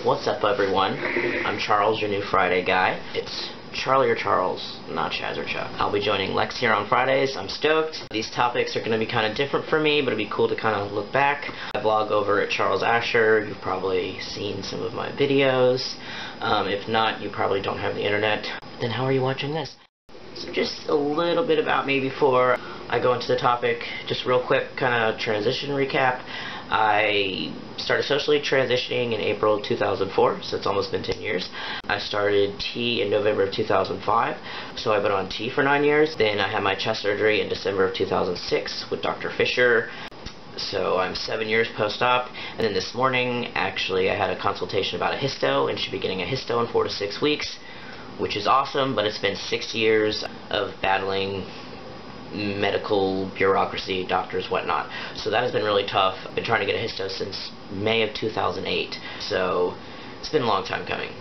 What's up, everyone? I'm Charles, your new Friday guy. It's Charlie or Charles, not Chaz or Chuck. I'll be joining Lex here on Fridays. I'm stoked. These topics are going to be kind of different for me, but it'll be cool to kind of look back. I blog over at Charles Asher. You've probably seen some of my videos. If not, you probably don't have the internet. Then how are you watching this? So just a little bit about me before I go into the topic. Just real quick, kind of transition recap. I started socially transitioning in April 2004, so it's almost been 10 years. I started T in November of 2005, so I've been on T for 9 years. Then I had my chest surgery in December of 2006 with Dr. Fisher. So I'm 7 years post-op, and then this morning, actually, I had a consultation about a histo, and should be getting a histo in 4 to 6 weeks, which is awesome, but it's been 6 years of battling medical bureaucracy, doctors, whatnot. So that has been really tough. I've been trying to get a histo since May of 2008, so it's been a long time coming.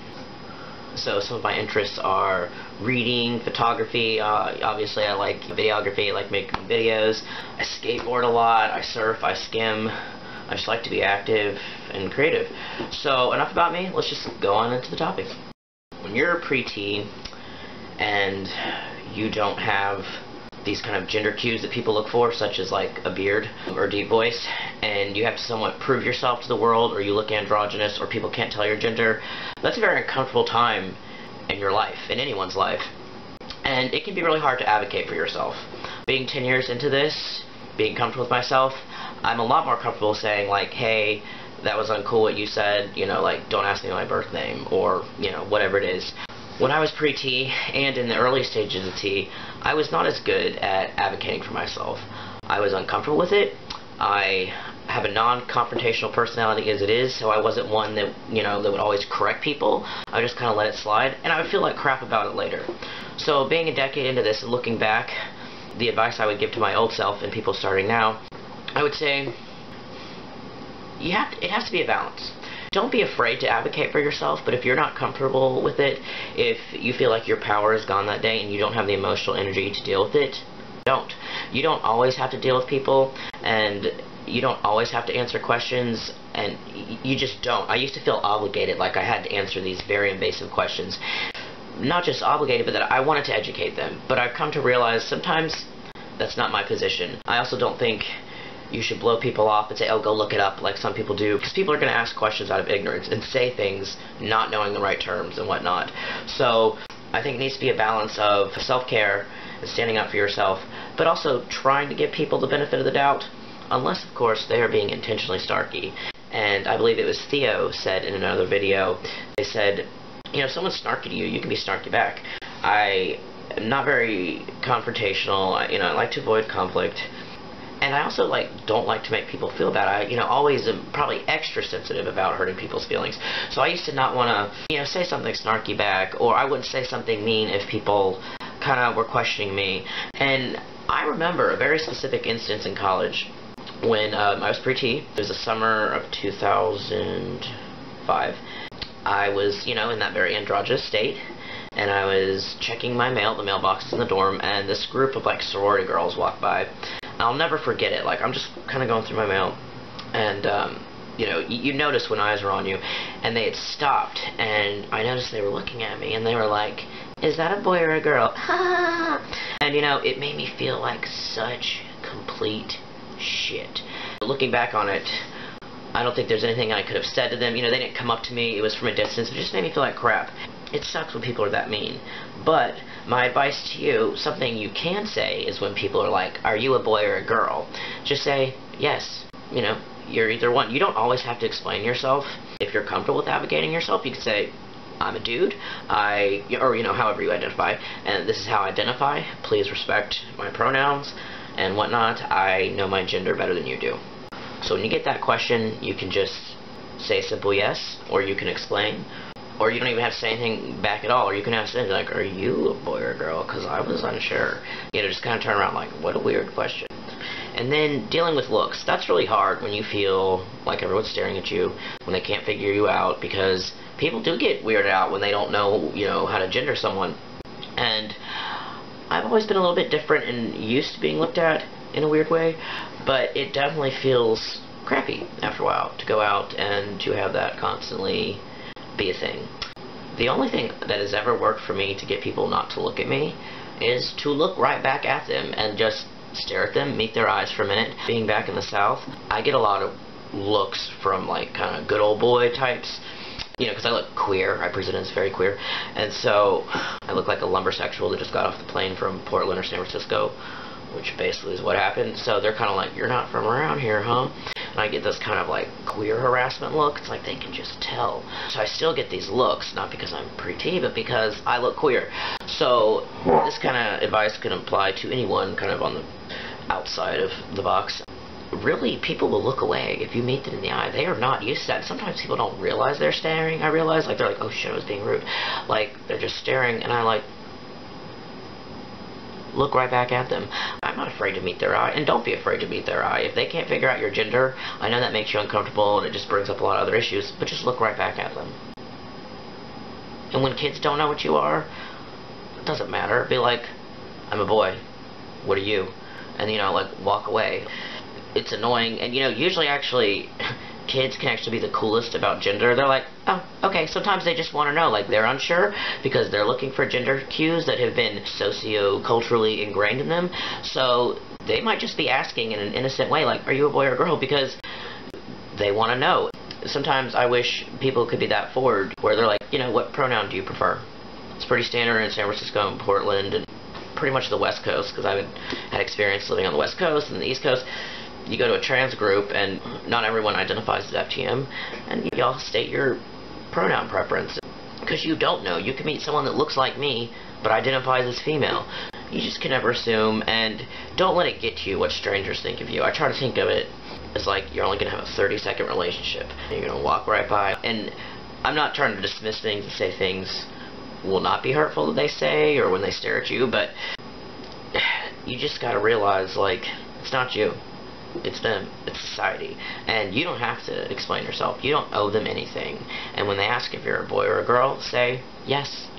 So some of my interests are reading, photography, obviously I like videography, I like making videos, I skateboard a lot, I surf, I skim, I just like to be active and creative. So enough about me, let's just go on into the topic. When you're a pre-T and you don't have these kind of gender cues that people look for, such as like a beard or a deep voice, and you have to somewhat prove yourself to the world, or you look androgynous, or people can't tell your gender, that's a very uncomfortable time in your life, in anyone's life. And it can be really hard to advocate for yourself. Being 10 years into this, being comfortable with myself, I'm a lot more comfortable saying like, hey, that was uncool what you said, you know, like, don't ask me my birth name, or, you know, whatever it is. When I was pre-T, and in the early stages of T, I was not as good at advocating for myself. I was uncomfortable with it. I have a non-confrontational personality as it is, so I wasn't one that, you know, that would always correct people. I would just kind of let it slide, and I would feel like crap about it later. So being a decade into this and looking back, the advice I would give to my old self and people starting now, I would say, it has to be a balance. Don't be afraid to advocate for yourself, but if you're not comfortable with it, if you feel like your power is gone that day and you don't have the emotional energy to deal with it, don't. You don't always have to deal with people, and you don't always have to answer questions, and you just don't. I used to feel obligated, like I had to answer these very invasive questions. Not just obligated, but that I wanted to educate them. But I've come to realize sometimes that's not my position. I also don't think you should blow people off and say, oh, go look it up, like some people do, because people are going to ask questions out of ignorance and say things not knowing the right terms and whatnot. So I think it needs to be a balance of self-care and standing up for yourself, but also trying to give people the benefit of the doubt, unless, of course, they are being intentionally snarky. And I believe it was Theo said in another video, they said, you know, if someone's snarky to you, you can be snarky back. I am not very confrontational. You know, I like to avoid conflict. And I also don't like to make people feel bad. I always am probably extra sensitive about hurting people's feelings. So I used to not want to, say something snarky back, or I wouldn't say something mean if people kind of were questioning me. And I remember a very specific instance in college when I was pre-T. It was the summer of 2005. I was, in that very androgynous state, and I was checking my mail, the mailboxes in the dorm, and this group of sorority girls walked by. I'll never forget it. I'm just kind of going through my mail, and, you notice when eyes are on you, and they had stopped, and I noticed they were looking at me, and they were like, is that a boy or a girl? And, it made me feel like such complete shit. Looking back on it, I don't think there's anything I could have said to them. They didn't come up to me. It was from a distance. It just made me feel like crap. It sucks when people are that mean. But my advice to you, something you can say, is when people are like, are you a boy or a girl? Just say, yes. You're either one. You don't always have to explain yourself. If you're comfortable with advocating yourself, you can say, I'm a dude, or however you identify, and this is how I identify. Please respect my pronouns and whatnot. I know my gender better than you do. So when you get that question, you can just say simple yes, or you can explain, or you don't even have to say anything back at all, or you can ask them, like, are you a boy or a girl? Because I was unsure. Just kind of turn around like, what a weird question. And then dealing with looks. That's really hard when you feel like everyone's staring at you, when they can't figure you out, because people do get weirded out when they don't know, how to gender someone. And I've always been a little bit different and used to being looked at in a weird way, but it definitely feels crappy after a while to go out and to have that constantly be a thing. The only thing that has ever worked for me to get people not to look at me is to look right back at them and just stare at them, meet their eyes for a minute. Being back in the South, I get a lot of looks from like kind of good old boy types, you know, because I look queer. I present as very queer, and so I look like a lumbersexual that just got off the plane from Portland or San Francisco, which basically is what happened. So they're kind of like, you're not from around here, huh? And I get this kind of like queer harassment look. It's like they can just tell. So I still get these looks, not because I'm pretty, but because I look queer. So this kind of advice can apply to anyone kind of on the outside of the box. Really, people will look away if you meet them in the eye. They are not used to that. Sometimes people don't realize they're staring. I realize, like, they're like, oh shit, I was being rude. Like, they're just staring, and I like look right back at them. I'm not afraid to meet their eye, and don't be afraid to meet their eye. If they can't figure out your gender, I know that makes you uncomfortable and it just brings up a lot of other issues, but just look right back at them. And when kids don't know what you are, it doesn't matter. Be like, I'm a boy. What are you? And, you know, like, walk away. It's annoying, and, you know, usually actually kids can actually be the coolest about gender. They're like, oh, okay, sometimes they just want to know, like, they're unsure because they're looking for gender cues that have been socio-culturally ingrained in them, so they might just be asking in an innocent way, like, are you a boy or a girl, because they want to know. Sometimes I wish people could be that forward, where they're like, you know, what pronoun do you prefer? It's pretty standard in San Francisco and Portland, and pretty much the West Coast, because I've had experience living on the West Coast and the East Coast. You go to a trans group, and not everyone identifies as FTM, and y'all state your pronoun preference. Because you don't know. You can meet someone that looks like me, but identifies as female. You just can never assume, and don't let it get to you what strangers think of you. I try to think of it as like you're only going to have a 30-second relationship. You're going to walk right by, and I'm not trying to dismiss things and say things will not be hurtful that they say, or when they stare at you, but you just got to realize, like, it's not you. It's them. It's society. And you don't have to explain yourself. You don't owe them anything. And when they ask if you're a boy or a girl, say, yes.